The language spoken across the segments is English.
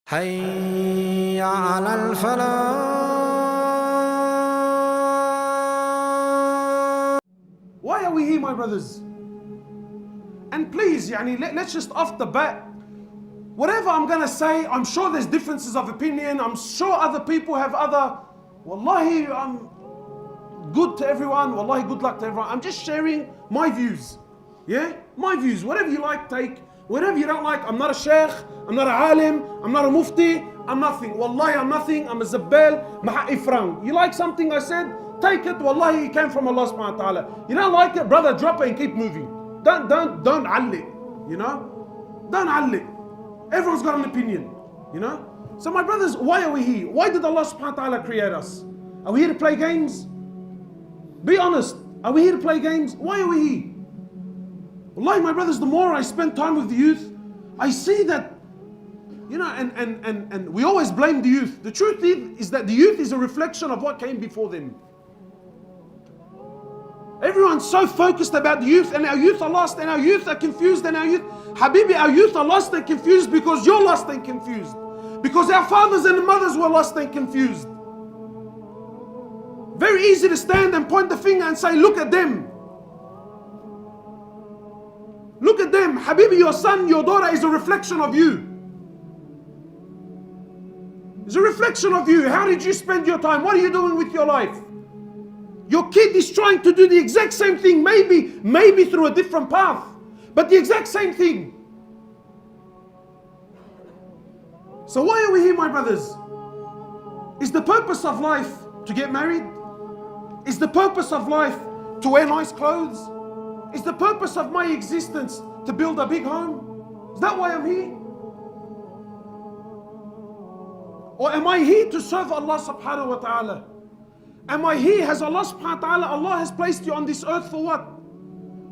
حي على الفلاح. Why are we here, my brothers? And please, let's just off the bat, whatever I'm going to say, I'm sure there's differences of opinion. I'm sure other people have other. Wallahi, I'm good to everyone. Wallahi, good luck to everyone. I'm just sharing my views. Yeah? My views. Whatever you like, take. Whatever you don't like, I'm not a sheikh, I'm not a alim, I'm not a mufti, I'm nothing. Wallahi, I'm nothing. I'm a zabbal, maha'i frank. You like something I said? Take it. Wallahi, it came from Allah subhanahu wa ta'ala. You don't like it, brother, drop it and keep moving. Don't alli, you know? Don't alli. Everyone's got an opinion, you know? So my brothers, why are we here? Why did Allah subhanahu wa ta'ala create us? Are we here to play games? Be honest. Are we here to play games? Why are we here? Wallahi, my brothers, the more I spend time with the youth, I see that, you know, and we always blame the youth. The truth is that the youth is a reflection of what came before them. Everyone's so focused about the youth, and our youth are lost, and our youth are confused, and our youth, Habibi, our youth are lost and confused because you're lost and confused. Because our fathers and mothers were lost and confused. Very easy to stand and point the finger and say, look at them. Look at them. Habibi, your son, your daughter is a reflection of you. It's a reflection of you. How did you spend your time? What are you doing with your life? Your kid is trying to do the exact same thing, maybe through a different path, but the exact same thing. So why are we here, my brothers? Is the purpose of life to get married? Is the purpose of life to wear nice clothes? Is the purpose of my existence to build a big home? Is that why I'm here? Or am I here to serve Allah subhanahu wa ta'ala? Am I here? Has Allah subhanahu wa ta'ala, Allah has placed you on this earth for what?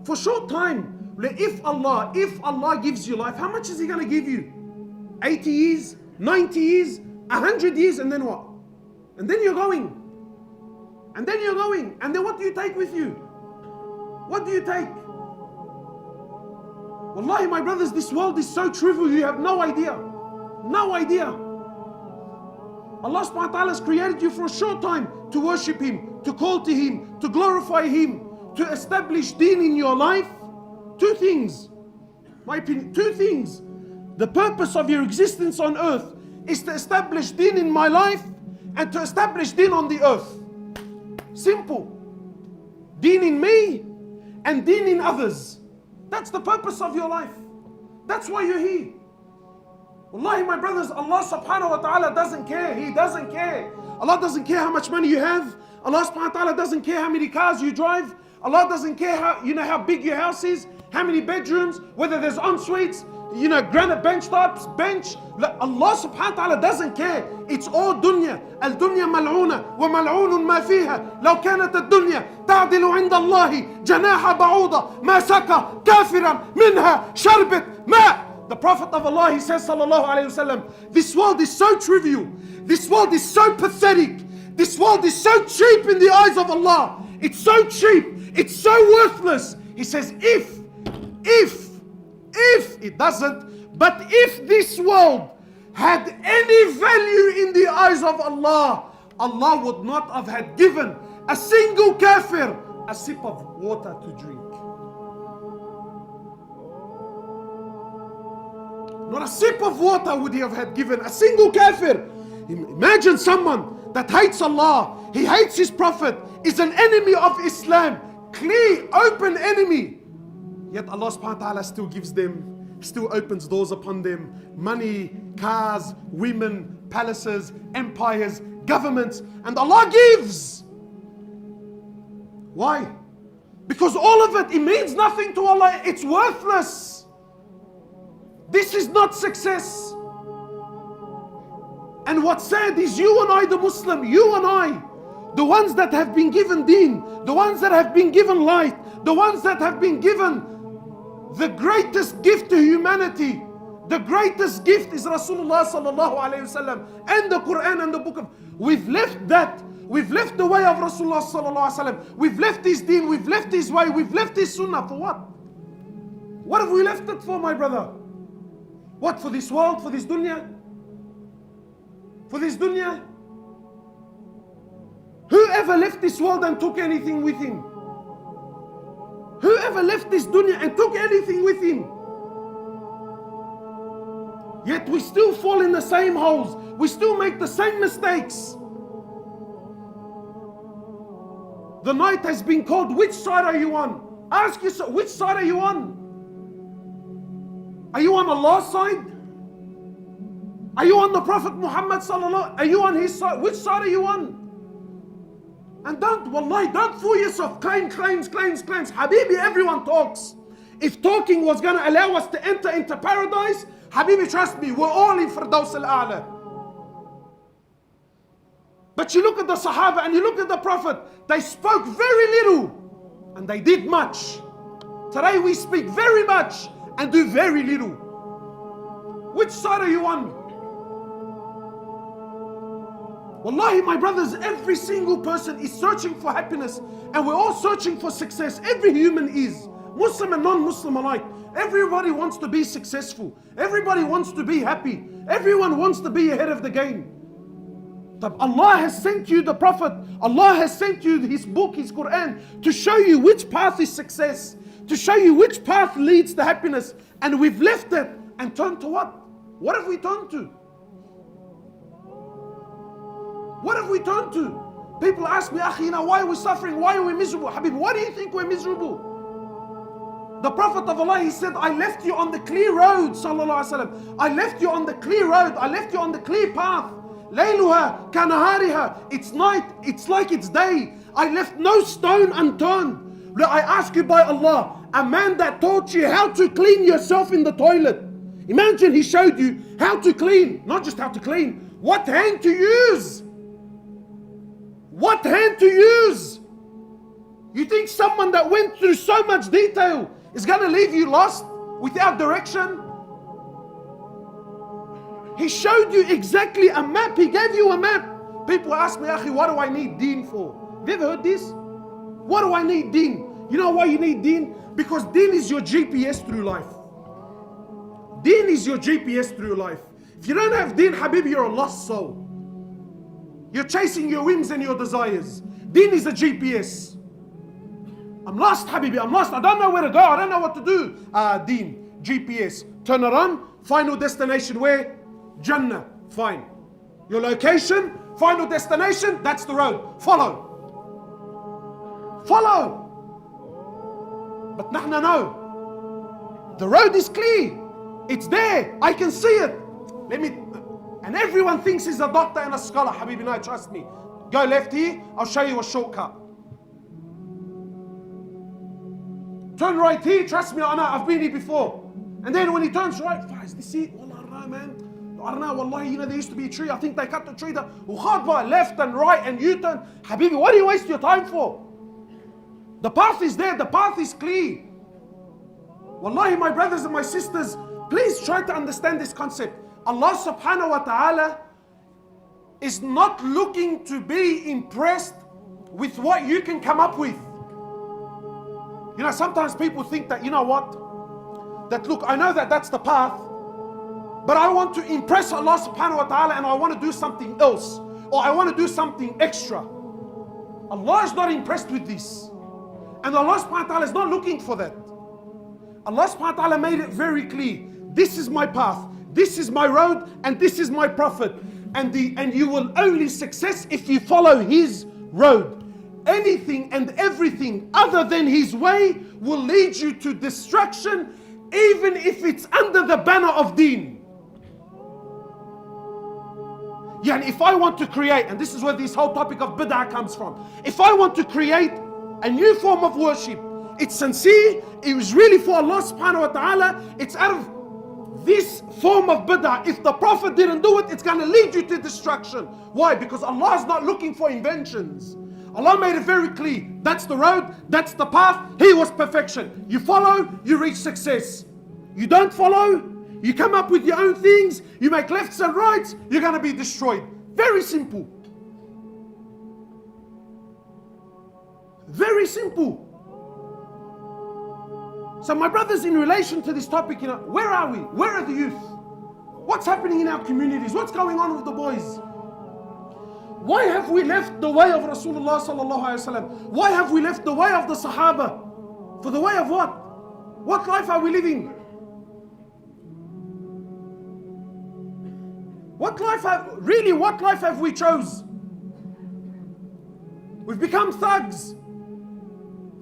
For short time. If Allah gives you life, how much is He going to give you? 80 years, 90 years, 100 years, and then what? And then you're going. And then you're going. And then what do you take with you? What do you take? Wallahi, my brothers, this world is so trivial, you have no idea. No idea. Allah subhanahu wa ta'ala has created you for a short time to worship Him, to call to Him, to glorify Him, to establish deen in your life. Two things. My opinion, two things. The purpose of your existence on earth is to establish deen in my life and to establish deen on the earth. Simple. Deen in me and deen in others. That's the purpose of your life. That's why you're here. Wallahi, my brothers, Allah subhanahu wa ta'ala doesn't care. He doesn't care. Allah doesn't care how much money you have. Allah subhanahu wa ta'ala doesn't care how many cars you drive. Allah doesn't care how big your house is, how many bedrooms, whether there's en-suites, granite bench tops, bench. Allah subhanahu wa ta'ala doesn't care. It's all dunya. Al-dunya mal'una wa mal'unun ma fiha. Law kanat ad-dunya ta'dilu 'inda Allahi janaha ba'uda ma saka kafiran minha sharbet ma. The Prophet of Allah, he says, sallallahu alayhi wasallam, this world is so trivial. This world is so pathetic. This world is so cheap in the eyes of Allah. It's so cheap. It's so worthless. He says, if it doesn't, but if this world had any value in the eyes of Allah, Allah would not have had given a single kafir a sip of water to drink. Not a sip of water would He have had given a single kafir. Imagine someone that hates Allah, he hates His Prophet, is an enemy of Islam, clear, open enemy. Yet Allah subhanahu wa ta'ala still gives them, still opens doors upon them, money, cars, women, palaces, empires, governments, and Allah gives. Why? Because all of it means nothing to Allah. It's worthless. This is not success. And what's sad is you and I, the Muslim, you and I, the ones that have been given deen, the ones that have been given light, the ones that have been given the greatest gift to humanity. The greatest gift is Rasulullah sallallahu alayhi wasallam and the Quran and the book of. We've left that. We've left the way of Rasulullah sallallahu alayhi wasallam. We've left his deen. We've left his way. We've left his sunnah for what? What have we left it for, my brother? What, for this world, for this dunya? For this dunya? Whoever left this world and took anything with him? Whoever left this dunya and took anything with him? Yet we still fall in the same holes. We still make the same mistakes. The night has been called. Which side are you on? Ask yourself, which side are you on? Are you on Allah's side? Are you on the Prophet Muhammad sallallahu? Are you on his side? Which side are you on? And wallahi, don't fool yourself. Claims. Habibi, everyone talks. If talking was going to allow us to enter into paradise, Habibi, trust me, we're all in Firdaus al-A'la. But you look at the Sahaba and you look at the Prophet, they spoke very little and they did much. Today we speak very much and do very little. Which side are you on? Wallahi, my brothers, every single person is searching for happiness and we're all searching for success. Every human is. Muslim and non-Muslim alike. Everybody wants to be successful. Everybody wants to be happy. Everyone wants to be ahead of the game. Allah has sent you the Prophet. Allah has sent you His book, His Quran, to show you which path is success, to show you which path leads to happiness. And we've left it and turned to what? What have we turned to? What have we turned to? People ask me, Akhi, why are we suffering? Why are we miserable? Habib, why do you think we're miserable? The Prophet of Allah, he said, I left you on the clear road, sallallahu alaihi wasallam. I left you on the clear road. I left you on the clear path. Layluha kanahariha. It's night, it's like it's day. I left no stone unturned. I ask you by Allah, a man that taught you how to clean yourself in the toilet. Imagine he showed you how to clean, not just how to clean, what hand to use. What hand to use? You think someone that went through so much detail is going to leave you lost without direction? He showed you exactly a map. He gave you a map. People ask me, Akhi, what do I need deen for? Have you ever heard this? What do I need deen? You know why you need deen? Because deen is your GPS through life. Deen is your GPS through life. If you don't have deen, Habib, you're a lost soul. You're chasing your whims and your desires. Deen is a GPS. I'm lost, Habibi, I'm lost. I don't know where to go. I don't know what to do. Deen, GPS. Turn it on. Final destination where? Jannah. Fine. Your location, final destination, that's the road. Follow. Follow. But nahna no. The road is clear. It's there. I can see it. And everyone thinks he's a doctor and a scholar. Habibi, no, trust me. Go left here, I'll show you a shortcut. Turn right here, trust me, I know, I've been here before. And then when he turns right, is this it? Wallah, I don't know, man. I don't know, wallahi, there used to be a tree. I think they cut the tree down. Left and right and U-turn. Habibi, what do you waste your time for? The path is there, the path is clear. Wallahi, my brothers and my sisters, please try to understand this concept. Allah subhanahu wa ta'ala is not looking to be impressed with what you can come up with. You know, sometimes people think that, you know what? That look, I know that that's the path, but I want to impress Allah subhanahu wa ta'ala and I want to do something else. Or I want to do something extra. Allah is not impressed with this. And Allah subhanahu wa ta'ala is not looking for that. Allah subhanahu wa ta'ala made it very clear. This is my path. This is my road and this is my Prophet. And you will only success if you follow his road. Anything and everything other than his way will lead you to destruction, even if it's under the banner of deen. Yeah, and if I want to create, and this is where this whole topic of bid'ah comes from. If I want to create a new form of worship, it's sincere, it was really for Allah subhanahu wa ta'ala, it's out of this form of bid'ah. If the Prophet didn't do it, it's going to lead you to destruction. Why? Because Allah is not looking for inventions. Allah made it very clear. That's the road, that's the path. He was perfection. You follow, you reach success. You don't follow, you come up with your own things, you make lefts and rights, you're going to be destroyed. Very simple. Very simple. So my brothers, in relation to this topic, where are we? Where are the youth? What's happening in our communities? What's going on with the boys? Why have we left the way of Rasulullah sallallahu alaihi wasallam? Why have we left the way of the Sahaba? For the way of what? What life are we living? What life have we chose? We've become thugs.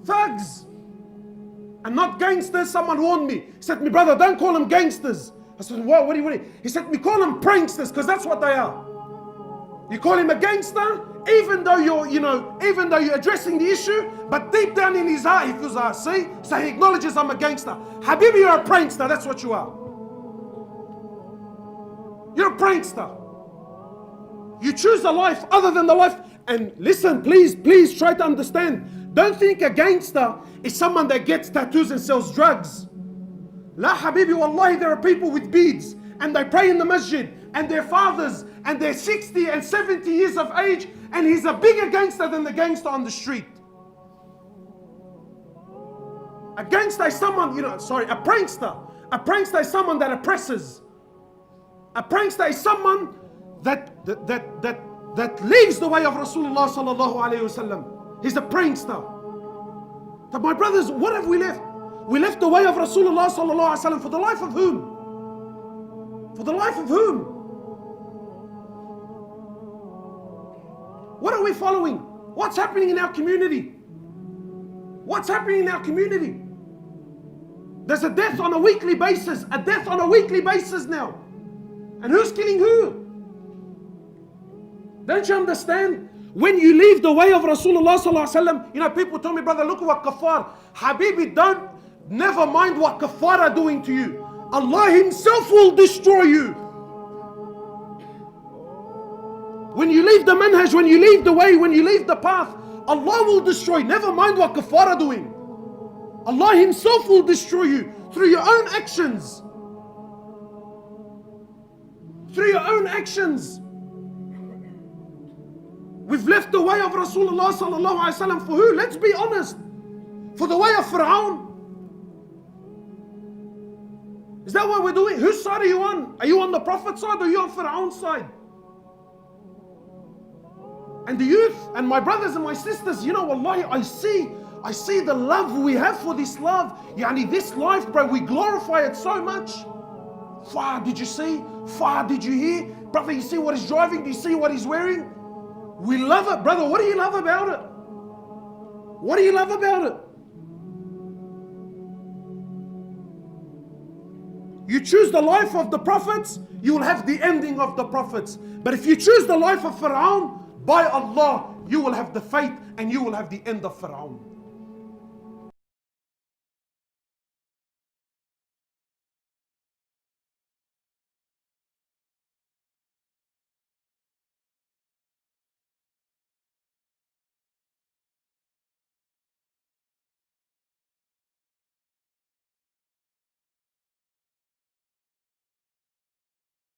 Thugs. And not gangsters. Someone warned me. He said to me, brother, don't call them gangsters. I said, what do you? He said to me, call them pranksters, because that's what they are. You call him a gangster, even though you're addressing the issue, but deep down in his heart, he feels see? So he acknowledges I'm a gangster. Habibi, you're a prankster, that's what you are. You're a prankster. You choose a life other than the life. And listen, please try to understand. Don't think a gangster is someone that gets tattoos and sells drugs. La Habibi, wallahi, there are people with beads and they pray in the masjid and their fathers and they're 60 and 70 years of age, and he's a bigger gangster than the gangster on the street. A gangster is someone, a prankster. A prankster is someone that oppresses. A prankster is someone that leaves the way of Rasulullah sallallahu alaihi wasallam. He's a prankster. But my brothers, what have we left? We left the way of Rasulullah sallallahu alaihi wasallam for the life of whom? For the life of whom? What are we following? What's happening in our community? What's happening in our community? There's a death on a weekly basis. A death on a weekly basis now. And who's killing who? Don't you understand? When you leave the way of Rasulullah sallallahu alaihi wasallam, people tell me, brother, look at what kafar. Habibi, never mind what kafar are doing to you. Allah Himself will destroy you. When you leave the manhaj, when you leave the way, when you leave the path, Allah will destroy. Never mind what kafar are doing. Allah Himself will destroy you through your own actions. Through your own actions. We've left the way of Rasulullah sallallahu alaihi wasallam for who? Let's be honest. For the way of Fir'aun. Is that what we're doing? Whose side are you on? Are you on the Prophet's side or are you on Fir'aun's side? And the youth and my brothers and my sisters, wallahi, I see the love we have for this love. This life, bro, we glorify it so much. Far, did you see? Far, did you hear? Brother, you see what he's driving? Do you see what he's wearing? We love it, brother. What do you love about it? What do you love about it? You choose the life of the prophets, you will have the ending of the prophets. But if you choose the life of Fir'aun, by Allah, you will have the fate and you will have the end of Fir'aun.